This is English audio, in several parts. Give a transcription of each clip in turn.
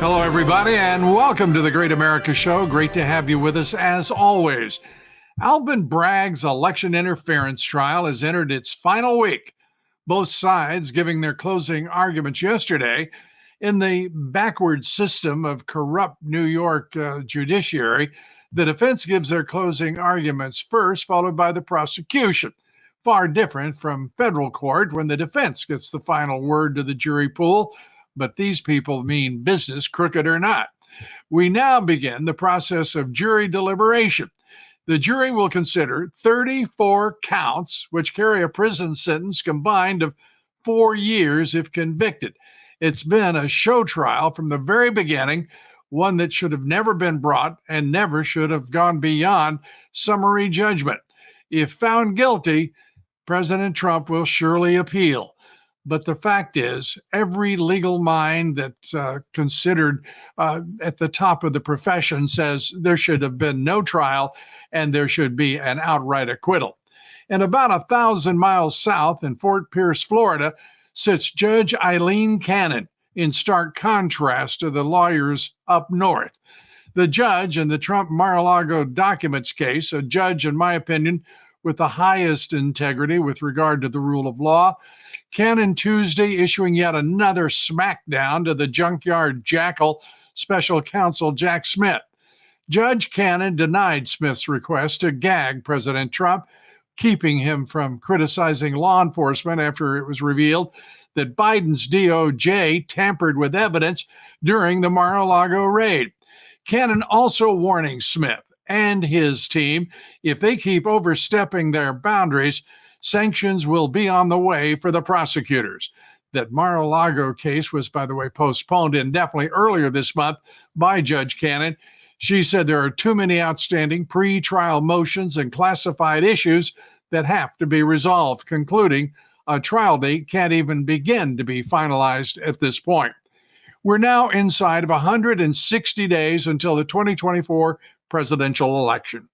Hello, everybody, and welcome to the Great America Show. Great to have you with us, as always. Alvin Bragg's election interference trial has entered its final week. Both sides giving their closing arguments yesterday. In the backward system of corrupt New York judiciary, the defense gives their closing arguments first, followed by the prosecution. Far different from federal court when the defense gets the final word to the jury pool. But these people mean business, crooked or not. We now begin the process of jury deliberation. The jury will consider 34 counts, which carry a prison sentence combined of 4 years if convicted. It's been a show trial from the very beginning, one that should have never been brought and never should have gone beyond summary judgment. If found guilty, President Trump will surely appeal. But the fact is, every legal mind that's considered at the top of the profession says there should have been no trial and there should be an outright acquittal. And about 1,000 miles south in Fort Pierce, Florida, sits Judge Eileen Cannon, in stark contrast to the lawyers up north. The judge in the Trump Mar-a-Lago documents case, a judge, in my opinion, with the highest integrity with regard to the rule of law, Cannon Tuesday issuing yet another smackdown to the junkyard jackal special counsel Jack Smith. Judge Cannon denied Smith's request to gag President Trump, keeping him from criticizing law enforcement after it was revealed that Biden's DOJ tampered with evidence during the Mar-a-Lago raid. Cannon also warning Smith and his team, if they keep overstepping their boundaries, sanctions will be on the way for the prosecutors. That Mar-a-Lago case was, by the way, postponed indefinitely earlier this month by Judge Cannon. She said there are too many outstanding pre-trial motions and classified issues that have to be resolved, concluding a trial date can't even begin to be finalized at this point. We're now inside of 160 days until the 2024 presidential election.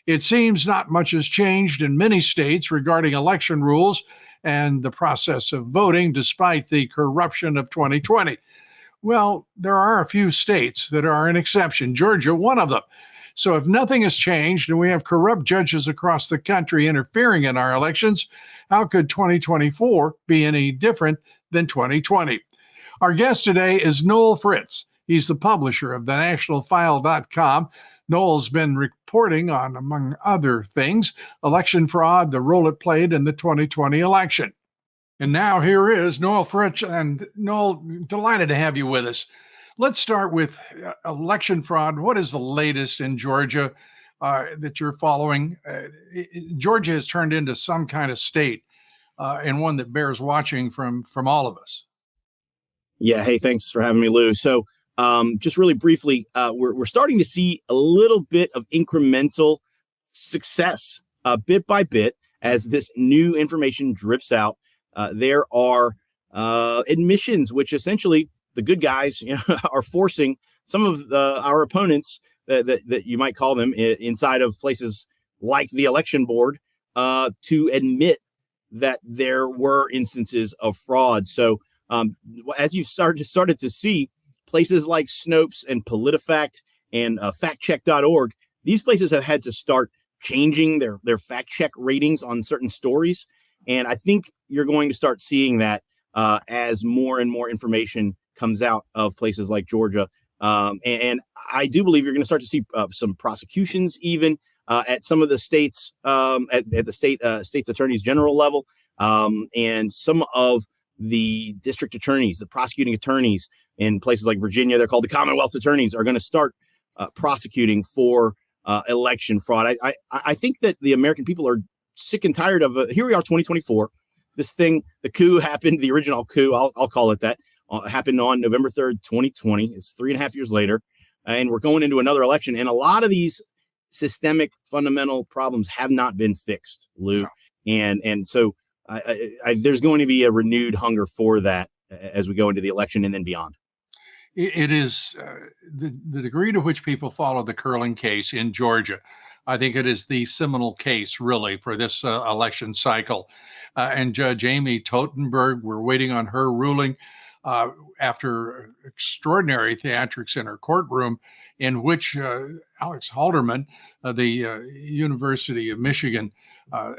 It seems not much has changed in many states regarding election rules and the process of voting, despite the corruption of 2020. Well, there are a few states that are an exception, Georgia, one of them. So if nothing has changed and we have corrupt judges across the country interfering in our elections, how could 2024 be any different than 2020? Our guest today is Noel Fritsch. He's the publisher of thenationalfile.com. Noel's been reporting on, among other things, election fraud, the role it played in the 2020 election. And now here is Noel Fritsch. And Noel, delighted to have you with us. Let's start with election fraud. What is the latest in Georgia that you're following? Georgia has turned into some kind of state and one that bears watching from all of us. Yeah. Hey, thanks for having me, Lou. So just really briefly, we're starting to see a little bit of incremental success bit by bit as this new information drips out. There are admissions, which essentially the good guys are forcing some of our opponents that you might call them inside of places like the election board to admit that there were instances of fraud. So as you started to see, places like Snopes and PolitiFact and factcheck.org, these places have had to start changing their fact check ratings on certain stories. And I think you're going to start seeing that as more and more information comes out of places like Georgia. And I do believe you're going to start to see some prosecutions even at some of the states, at the state's attorneys general level, and some of the district attorneys, the prosecuting attorneys in places like Virginia, they're called the Commonwealth attorneys, are going to start prosecuting for election fraud. I think that the American people are sick and tired of here we are, 2024. This thing, the coup happened, the original coup, I'll call it that, happened on November 3rd, 2020. It's 3.5 years later, and we're going into another election. And a lot of these systemic fundamental problems have not been fixed, Lou. No. And so there's going to be a renewed hunger for that as we go into the election and then beyond. It is the degree to which people follow the curling case in Georgia. I think it is the seminal case, really, for this election cycle. And Judge Amy Totenberg, we're waiting on her ruling. after extraordinary theatrics in her courtroom, in which Alex Halderman, the University of Michigan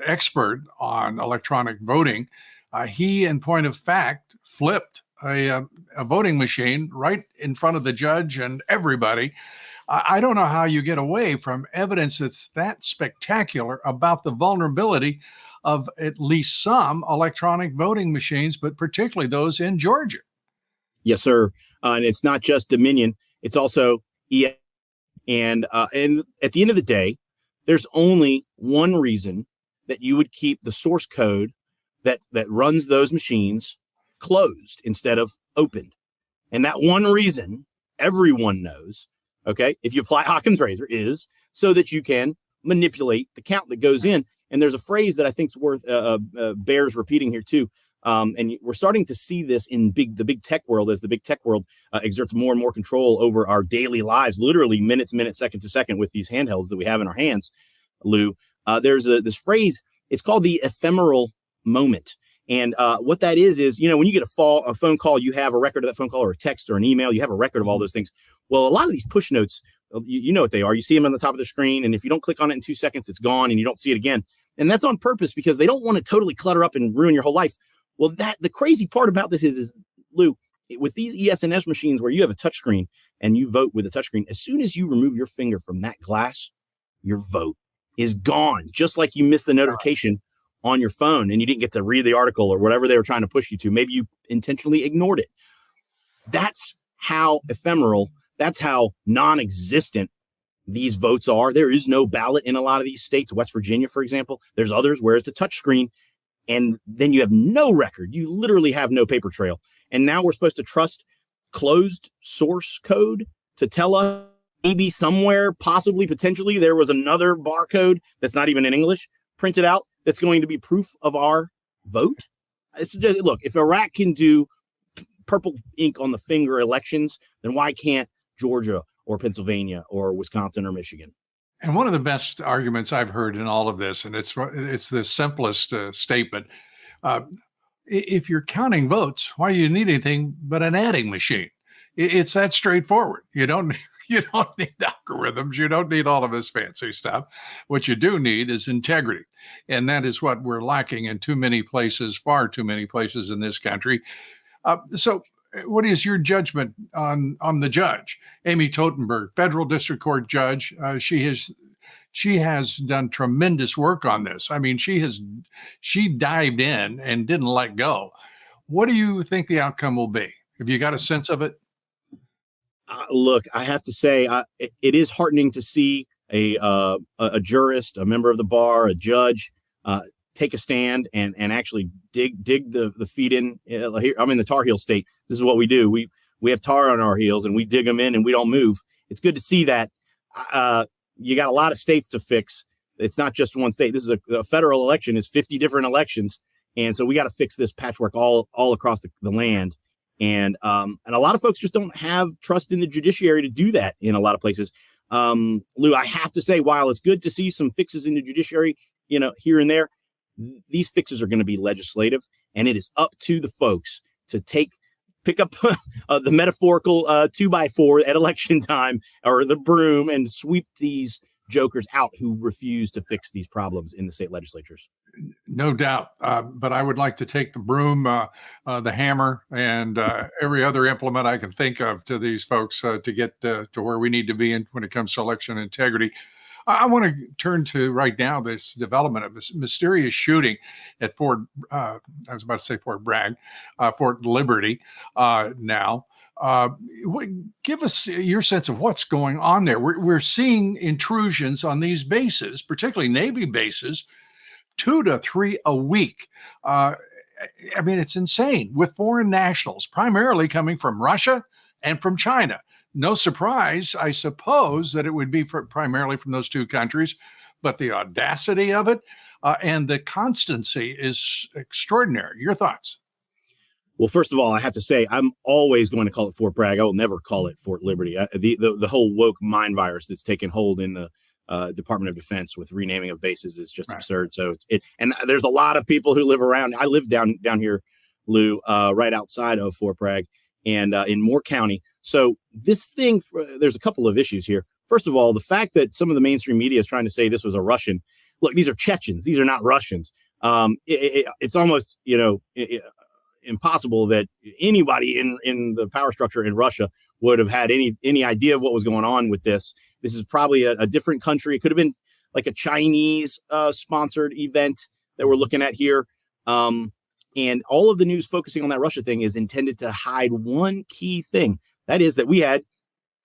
expert on electronic voting, he, in point of fact, flipped a voting machine right in front of the judge and everybody. I don't know how you get away from evidence that's that spectacular about the vulnerability of at least some electronic voting machines, but particularly those in Georgia. Yes, sir. And it's not just Dominion; it's also ES. And at the end of the day, there's only one reason that you would keep the source code that runs those machines closed instead of opened. And that one reason everyone knows, okay, if you apply Occam's razor, is so that you can manipulate the count that goes in. And there's a phrase that I think is worth bears repeating here too. And we're starting to see this in the big tech world, as the big tech world exerts more and more control over our daily lives, literally minute, second to second, with these handhelds that we have in our hands. Lou, there's this phrase. It's called the ephemeral moment. And what that is, when you get a phone call, you have a record of that phone call, or a text or an email. You have a record of all those things. Well, a lot of these push notes, you know what they are. You see them on the top of the screen. And if you don't click on it in 2 seconds, it's gone and you don't see it again. And that's on purpose because they don't want to totally clutter up and ruin your whole life. Well, the crazy part about this is Lou, with these ES&S machines where you have a touchscreen and you vote with a touchscreen, as soon as you remove your finger from that glass, your vote is gone, just like you missed the notification on your phone and you didn't get to read the article or whatever they were trying to push you to. Maybe you intentionally ignored it. That's how ephemeral, that's how non-existent these votes are. There is no ballot in a lot of these states. West Virginia, for example. There's others where it's a touchscreen. And then you have no record. You literally have no paper trail. And now we're supposed to trust closed source code to tell us maybe somewhere, possibly, potentially, there was another barcode that's not even in English printed out that's going to be proof of our vote. Look, if Iraq can do purple ink on the finger elections, then why can't Georgia or Pennsylvania or Wisconsin or Michigan? And one of the best arguments I've heard in all of this, and it's the simplest statement, if you're counting votes, why do you need anything but an adding machine? It's that straightforward. You don't need algorithms. You don't need all of this fancy stuff. What you do need is integrity. And that is what we're lacking in too many places, far too many places in this country. So what is your judgment on the judge, Amy Totenberg, federal district court judge? She has done tremendous work on this. I mean, she dived in and didn't let go. What do you think the outcome will be? Have you got a sense of it? Look, I have to say, it is heartening to see a jurist, a member of the bar, a judge, take a stand and actually dig the feet in. Here, I'm in the Tar Heel state. This is what we do. We have tar on our heels and we dig them in and we don't move. It's good to see that. You got a lot of states to fix. It's not just one state. This is a federal election. It's 50 different elections. And so we got to fix this patchwork all across the land. And a lot of folks just don't have trust in the judiciary to do that in a lot of places. Lou, I have to say, while it's good to see some fixes in the judiciary, here and there, these fixes are going to be legislative, and it is up to the folks to pick up the metaphorical 2x4 at election time, or the broom, and sweep these jokers out who refuse to fix these problems in the state legislatures. No doubt. But I would like to take the broom, the hammer, and every other implement I can think of to these folks to get to where we need to be when it comes to election integrity. I want to turn to right now this development of this mysterious shooting at Fort Bragg, Fort Liberty now. Give us your sense of what's going on there. We're seeing intrusions on these bases, particularly Navy bases, 2 to 3 a week. I mean, it's insane, with foreign nationals primarily coming from Russia and from China. No surprise, I suppose, that it would be primarily from those two countries, but the audacity of it and the constancy is extraordinary. Your thoughts? Well, first of all, I have to say, I'm always going to call it Fort Bragg. I will never call it Fort Liberty. The whole woke mind virus that's taken hold in the Department of Defense with renaming of bases is just absurd. So and there's a lot of people who live around. I live down here Lou, right outside of Fort Bragg and in Moore County. So this thing, there's a couple of issues here. First of all, the fact that some of the mainstream media is trying to say this was a Russian. Look, these are Chechens. These are not Russians. It's almost, impossible that anybody in the power structure in Russia would have had any idea of what was going on with this. This is probably a different country. It could have been like a Chinese sponsored event that we're looking at here. And all of the news focusing on that Russia thing is intended to hide one key thing. That is that we had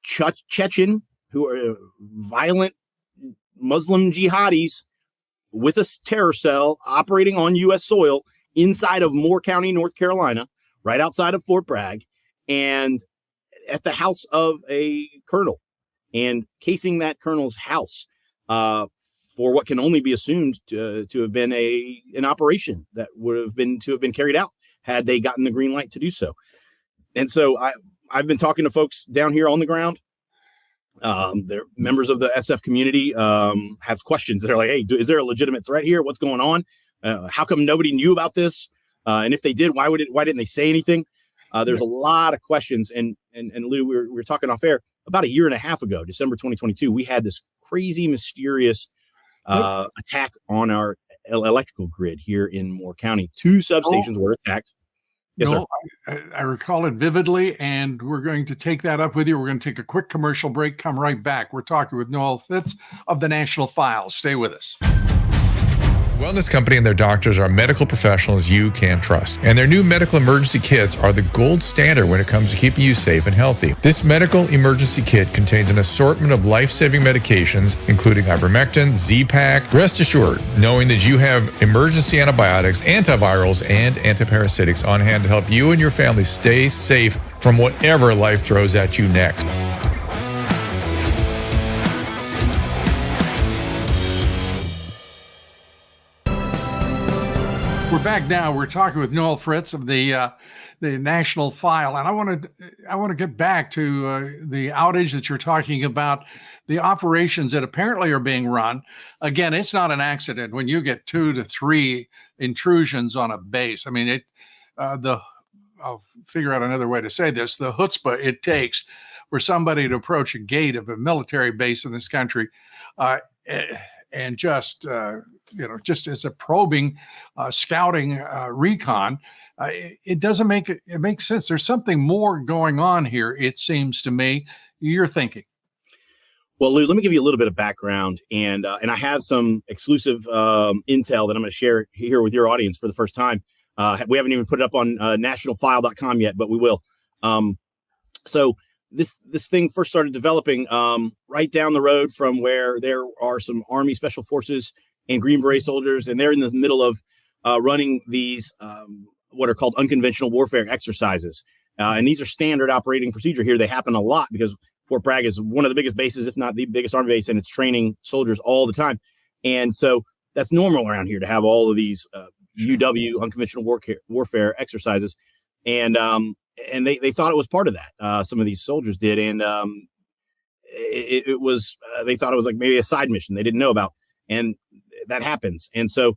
Chechen, who are violent Muslim jihadis with a terror cell operating on U.S. soil inside of Moore County, North Carolina, right outside of Fort Bragg, and at the house of a colonel, and casing that colonel's house for what can only be assumed to have been an operation that would have been carried out had they gotten the green light to do so. And so I've been talking to folks down here on the ground. They're members of the SF community, have questions. They're like, hey, is there a legitimate threat here? What's going on? How come nobody knew about this? And if they did, why didn't they say anything? There's a lot of questions. And Lou, we were talking off air about a year and a half ago, December 2022, we had this crazy, mysterious attack on our electrical grid here in Moore County. 2 substations were attacked. Yes, no, I recall it vividly, and we're going to take that up with you. We're going to take a quick commercial break, come right back. We're talking with Noel Fritsch of the National File. Stay with us. Wellness Company and their doctors are medical professionals you can trust. And their new medical emergency kits are the gold standard when it comes to keeping you safe and healthy. This medical emergency kit contains an assortment of life-saving medications, including ivermectin, Z-Pak. Rest assured, knowing that you have emergency antibiotics, antivirals, and antiparasitics on hand to help you and your family stay safe from whatever life throws at you next. We're back now. We're talking with Noel Fritsch of the National File, and I want to get back to the outage that you're talking about, the operations that apparently are being run. Again, it's not an accident when you get 2 to 3 intrusions on a base. I mean, I'll figure out another way to say this: the chutzpah it takes for somebody to approach a gate of a military base in this country, and just as a probing, scouting recon, it doesn't make it makes sense. There's something more going on here, it seems to me. You're thinking. Well, Lou, let me give you a little bit of background, and I have some exclusive intel that I'm going to share here with your audience for the first time. We haven't even put it up on nationalfile.com yet, but we will. So this thing first started developing right down the road from where there are some Army Special Forces and Green Beret soldiers, and they're in the middle of running these what are called unconventional warfare exercises. And these are standard operating procedure here. They happen a lot because Fort Bragg is one of the biggest bases, if not the biggest Army base, and it's training soldiers all the time. And so that's normal around here to have all of these UW, unconventional warfare exercises. And they thought it was part of that. Some of these soldiers did. And it was, they thought it was like maybe a side mission they didn't know about. And that happens. And so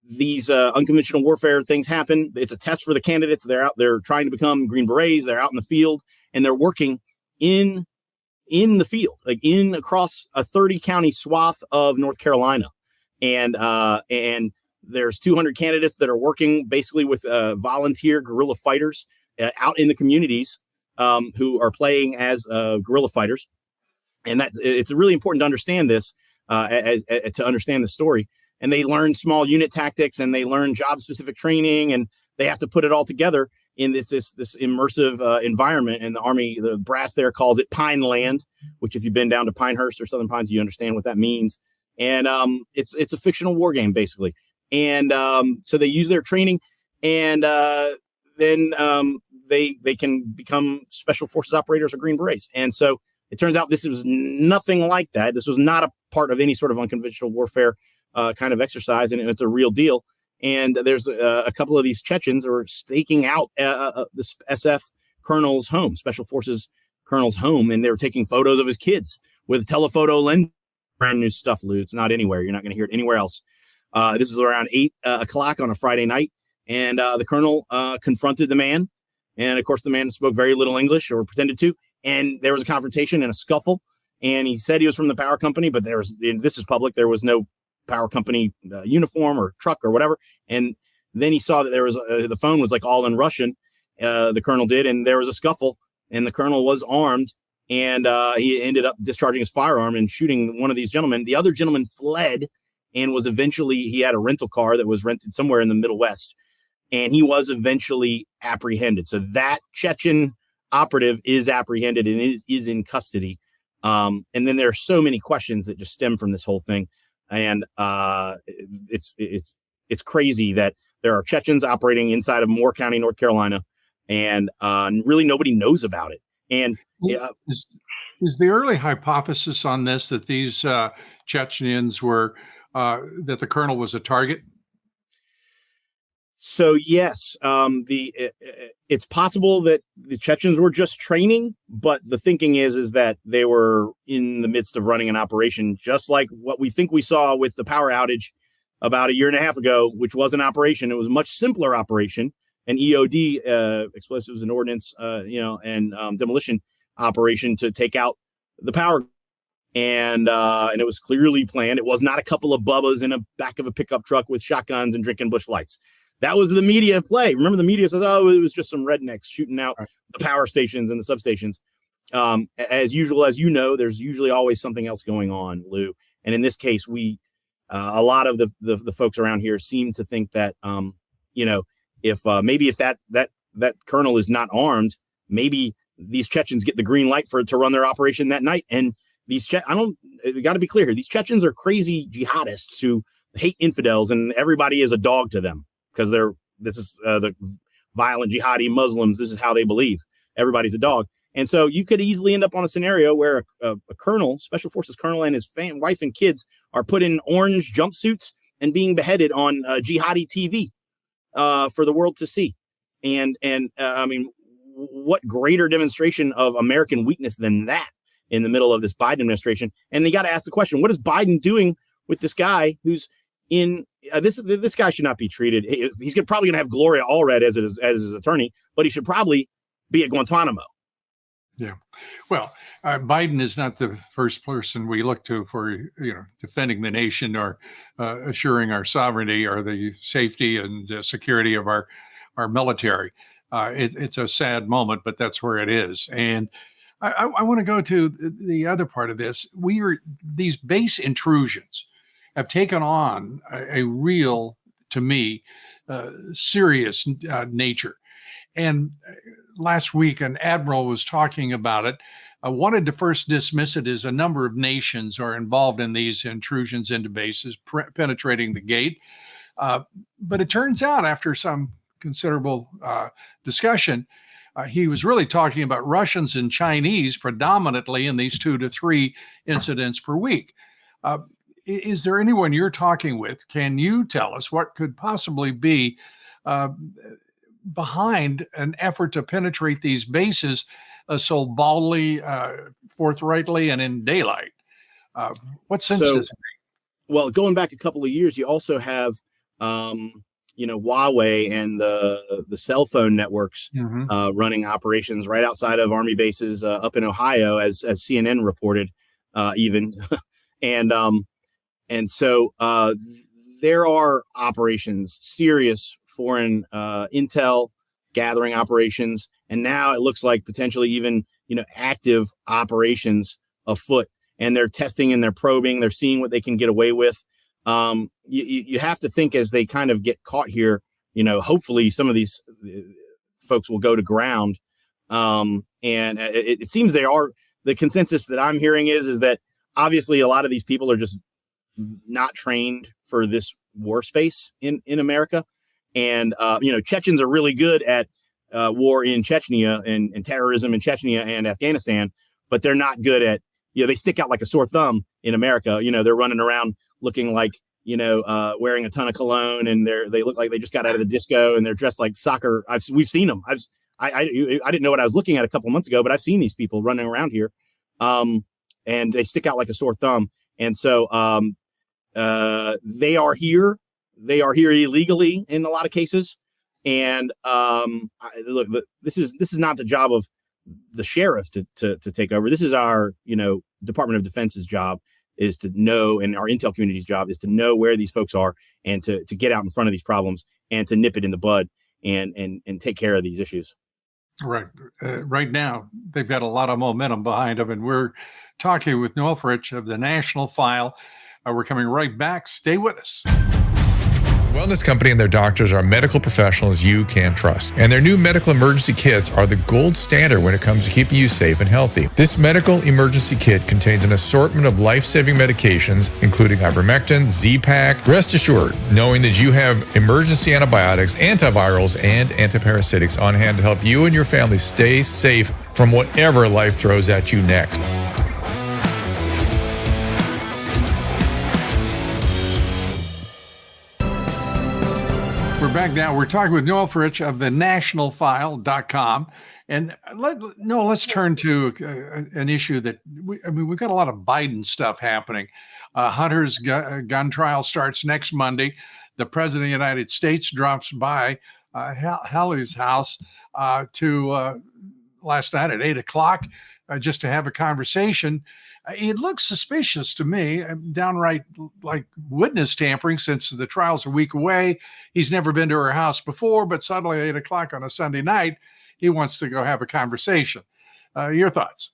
these unconventional warfare things happen. It's a test for the candidates. They're out there trying to become Green Berets. They're out in the field, and they're working in the field, like across a 30 county swath of North Carolina. And there's 200 candidates that are working basically with volunteer guerrilla fighters out in the communities who are playing as guerrilla fighters. And it's really important to understand this. To understand the story, and they learn small unit tactics, and they learn job specific training, and they have to put it all together in this immersive environment. And the Army, the brass there calls it Pine Land, which if you've been down to Pinehurst or Southern Pines, you understand what that means. And it's a fictional war game basically. And so they use their training, and then they can become Special Forces operators or Green Berets. And so it turns out this was nothing like that. This was not a part of any sort of unconventional warfare kind of exercise, and it's a real deal. And there's a couple of these Chechens who are staking out this SF colonel's home, Special Forces colonel's home, and they were taking photos of his kids with telephoto lens. Brand new stuff, Lou. It's not anywhere. You're not going to hear it anywhere else. This is around 8 o'clock on a Friday night, And the colonel confronted the man. And of course, the man spoke very little English, or pretended to. And there was a confrontation and a scuffle. And he said he was from the power company, but this is public. There was no power company uniform or truck or whatever. And then he saw that there was the phone was like all in Russian. The colonel did, and there was a scuffle, and the colonel was armed, and he ended up discharging his firearm and shooting one of these gentlemen. The other gentleman fled, and he had a rental car that was rented somewhere in the Middle West, and he was eventually apprehended. So that Chechen operative is apprehended and is in custody. And then there are so many questions that just stem from this whole thing. And it's crazy that there are Chechens operating inside of Moore County, North Carolina, and really nobody knows about it. And is the early hypothesis on this that these Chechens were that the colonel was a target? So yes, it's possible that the Chechens were just training, but the thinking is that they were in the midst of running an operation, just like what we think we saw with the power outage about a year and a half ago, which was an operation. It was a much simpler operation, an EOD, explosives and ordnance, and demolition operation to take out the power. And it was clearly planned. It was not a couple of bubbas in a back of a pickup truck with shotguns and drinking Busch Lights. That was the media play. Remember, the media says, "Oh, it was just some rednecks shooting out the power stations and the substations." As usual, as you know, there's usually always something else going on, Lou. And in this case, a lot of the folks around here seem to think that, if that colonel is not armed, maybe these Chechens get the green light to run their operation that night. And we got to be clear here. These Chechens are crazy jihadists who hate infidels, and everybody is a dog to them. Because this is the violent jihadi Muslims. This is how they believe. Everybody's a dog. And so you could easily end up on a scenario where a colonel, special forces colonel, and his wife and kids are put in orange jumpsuits and being beheaded on jihadi TV for the world to see. And I mean, what greater demonstration of American weakness than that in the middle of this Biden administration? And they got to ask the question, what is Biden doing with this guy who's in this guy should not be treated. He's probably going to have Gloria Allred as his attorney, but he should probably be at Guantanamo. Yeah. Well, Biden is not the first person we look to for, defending the nation or assuring our sovereignty or the safety and security of our military. It's a sad moment, but that's where it is. And I want to go to the other part of this. These base intrusions have taken on a real, to me, serious nature. And last week, an admiral was talking about it. I wanted to first dismiss it as a number of nations are involved in these intrusions into bases, penetrating the gate. But it turns out, after some considerable discussion, he was really talking about Russians and Chinese predominantly in these 2 to 3 incidents per week. Is there anyone you're talking with? Can you tell us what could possibly be behind an effort to penetrate these bases so boldly, forthrightly, and in daylight? What sense does it make? Well, going back a couple of years, you also have, Huawei and the cell phone networks running operations right outside of Army bases up in Ohio, as CNN reported, even. And so there are operations, serious foreign intel gathering operations, and now it looks like potentially even active operations afoot. And they're testing and they're probing, they're seeing what they can get away with. You have to think, as they kind of get caught here, hopefully some of these folks will go to ground. And it seems they are. The consensus that I'm hearing is that obviously a lot of these people are just not trained for this war space in America. And, Chechens are really good at war in Chechnya and terrorism in Chechnya and Afghanistan, but they're not good at, they stick out like a sore thumb in America. They're running around looking like, wearing a ton of cologne, and they look like they just got out of the disco, and they're dressed like soccer. We've seen them. I didn't know what I was looking at a couple of months ago, but I've seen these people running around here. And they stick out like a sore thumb. And so they are here. They are here illegally in a lot of cases. And look, this is not the job of the sheriff to take over. This is our, Department of Defense's job is to know, and our intel community's job is to know where these folks are and to get out in front of these problems and to nip it in the bud and take care of these issues. Right. Right now, they've got a lot of momentum behind them, and we're talking with Noel Fritsch of the National File. We're coming right back. Stay with us. Wellness company and their doctors are medical professionals you can trust. And their new medical emergency kits are the gold standard when it comes to keeping you safe and healthy. This medical emergency kit contains an assortment of life-saving medications, including ivermectin, Z-Pak. Rest assured, knowing that you have emergency antibiotics, antivirals, and antiparasitics on hand to help you and your family stay safe from whatever life throws at you next. We're back now. We're talking with Noel Fritsch of the nationalfile.com. And let's turn to an issue that we've got a lot of Biden stuff happening. Hunter's gun trial starts next Monday. The president of the United States drops by Haley's house to last night at 8:00 just to have a conversation. It looks suspicious to me, downright like witness tampering, since the trial's a week away. He's never been to her house before, but suddenly at 8:00 on a Sunday night, he wants to go have a conversation. Your thoughts?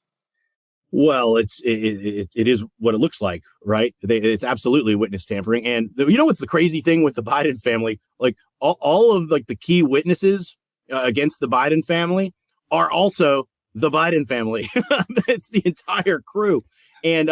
Well, it is what it looks like, right? It's absolutely witness tampering. And what's the crazy thing with the Biden family? Like all of like the key witnesses against the Biden family are also the Biden family. It's the entire crew. And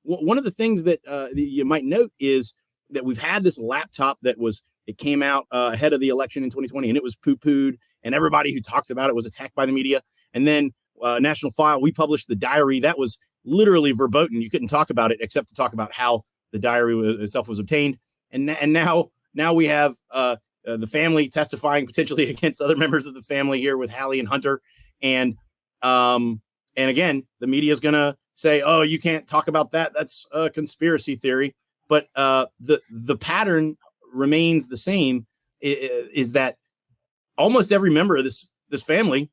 one of the things that you might note is that we've had this laptop it came out ahead of the election in 2020, and it was poo-pooed, and everybody who talked about it was attacked by the media. And then National File, we published the diary that was literally verboten. You couldn't talk about it except to talk about how the diary itself was obtained. And now we have the family testifying potentially against other members of the family here with Hallie and Hunter. And again, the media is going to say, oh, you can't talk about that. That's a conspiracy theory. But the pattern remains the same, is that almost every member of this family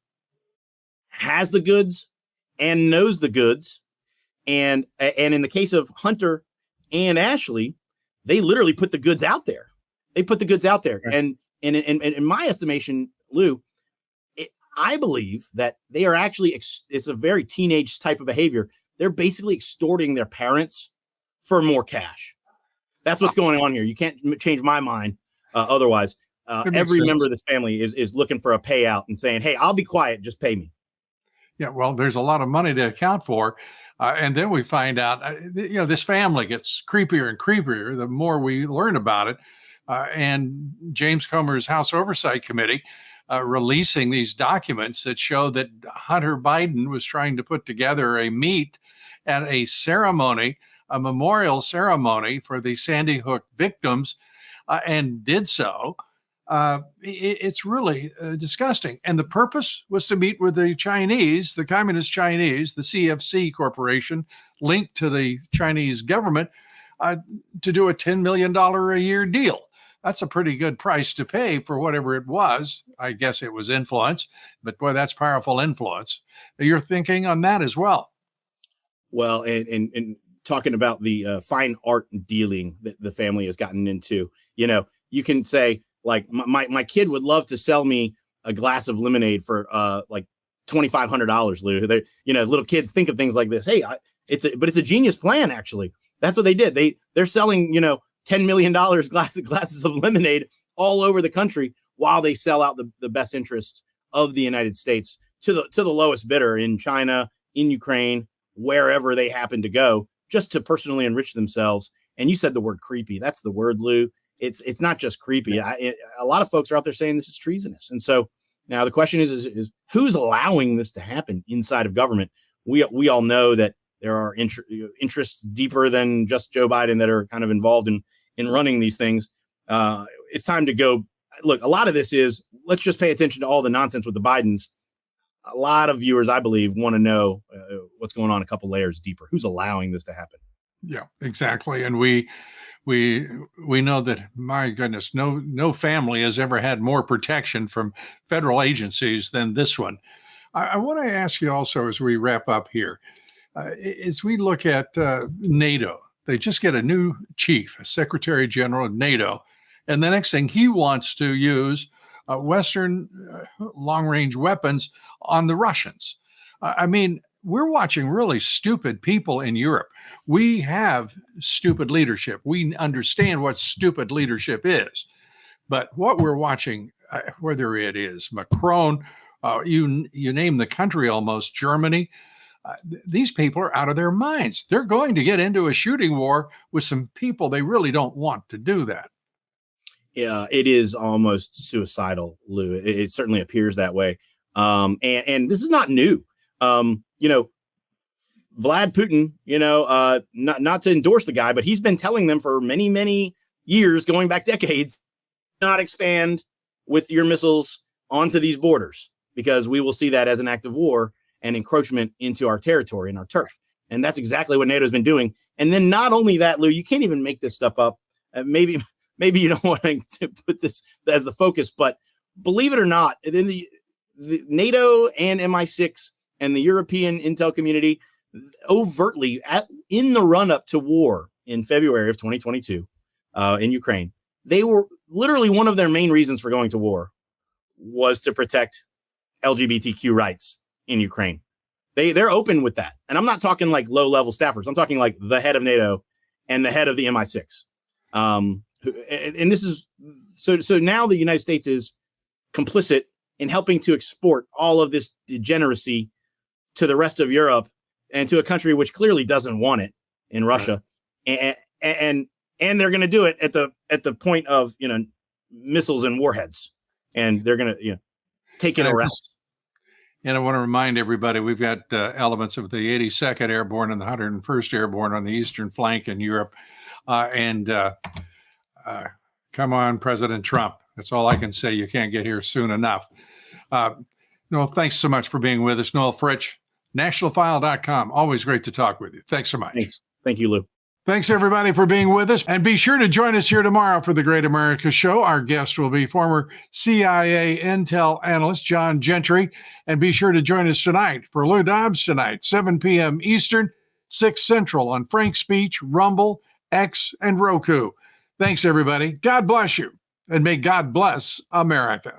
has the goods and knows the goods. And in the case of Hunter and Ashley, they literally put the goods out there. Right. And in my estimation, Lou, I believe that they are actually, it's a very teenage type of behavior. They're basically extorting their parents for more cash. That's what's going on here. You can't change my mind otherwise. Every member of this family is looking for a payout and saying, hey, I'll be quiet, just pay me. Yeah, well, there's a lot of money to account for. And then we find out, this family gets creepier and creepier the more we learn about it. And James Comer's House Oversight Committee releasing these documents that show that Hunter Biden was trying to put together a meet at a ceremony, a memorial ceremony for the Sandy Hook victims, and did so. It's really disgusting. And the purpose was to meet with the Chinese, the Communist Chinese, the CFC Corporation, linked to the Chinese government, to do a $10 million a year deal. That's a pretty good price to pay for whatever it was. I guess it was influence, but boy, that's powerful influence. You're thinking on that as well. Well, and talking about the fine art dealing that the family has gotten into, you can say, like, my kid would love to sell me a glass of lemonade for like $2,500, Lou. Little kids think of things like this. Hey, it's a genius plan. Actually, that's what they did. They're selling, $10 million glasses of lemonade all over the country while they sell out the best interest of the United States to the lowest bidder in China, in Ukraine, wherever they happen to go, just to personally enrich themselves. And you said the word creepy. That's the word, Lou. It's not just creepy. A lot of folks are out there saying this is treasonous. And so now the question is who's allowing this to happen inside of government? We all know that there are interests deeper than just Joe Biden that are kind of involved in running these things. It's time to go. Look, a lot of this is, let's just pay attention to all the nonsense with the Bidens. A lot of viewers, I believe, want to know what's going on a couple layers deeper. Who's allowing this to happen? Yeah, exactly. And we know that, my goodness, no family has ever had more protection from federal agencies than this one. I want to ask you also, as we wrap up here, as we look at NATO, they just get a new chief, a Secretary General of NATO, and the next thing he wants to use Western long-range weapons on the Russians. I mean, we're watching really stupid people in Europe. We have stupid leadership. We understand what stupid leadership is. But what we're watching, whether it is Macron, you name the country almost, Germany, these people are out of their minds. They're going to get into a shooting war with some people they really don't want to do that. Yeah, it is almost suicidal, Lou. It certainly appears that way. And this is not new. Vlad Putin, not to endorse the guy, but he's been telling them for many, many years, going back decades, not expand with your missiles onto these borders, because we will see that as an act of war and encroachment into our territory and our turf. And that's exactly what NATO's been doing. And then not only that, Lou, you can't even make this stuff up. Maybe you don't want to put this as the focus, but believe it or not, in the NATO and MI6 and the European intel community overtly in the run up to war in February of 2022 in Ukraine, they were literally, one of their main reasons for going to war was to protect LGBTQ rights in Ukraine. They're open with that. And I'm not talking like low level staffers. I'm talking like the head of NATO and the head of the MI6. And this is so now the United States is complicit in helping to export all of this degeneracy to the rest of Europe and to a country which clearly doesn't want it in Russia. Right. And they're going to do it at the point of, missiles and warheads, and they're going to, take it or else. And I want to remind everybody, we've got elements of the 82nd Airborne and the 101st Airborne on the eastern flank in Europe. Come on, President Trump. That's all I can say. You can't get here soon enough. Noel, thanks so much for being with us. Noel Fritsch, nationalfile.com. Always great to talk with you. Thanks so much. Thanks. Thank you, Lou. Thanks, everybody, for being with us. And be sure to join us here tomorrow for the Great America Show. Our guest will be former CIA intel analyst John Gentry. And be sure to join us tonight for Lou Dobbs tonight, 7 p.m. Eastern, 6 Central on Frank Speech, Rumble, X, and Roku. Thanks, everybody. God bless you. And may God bless America.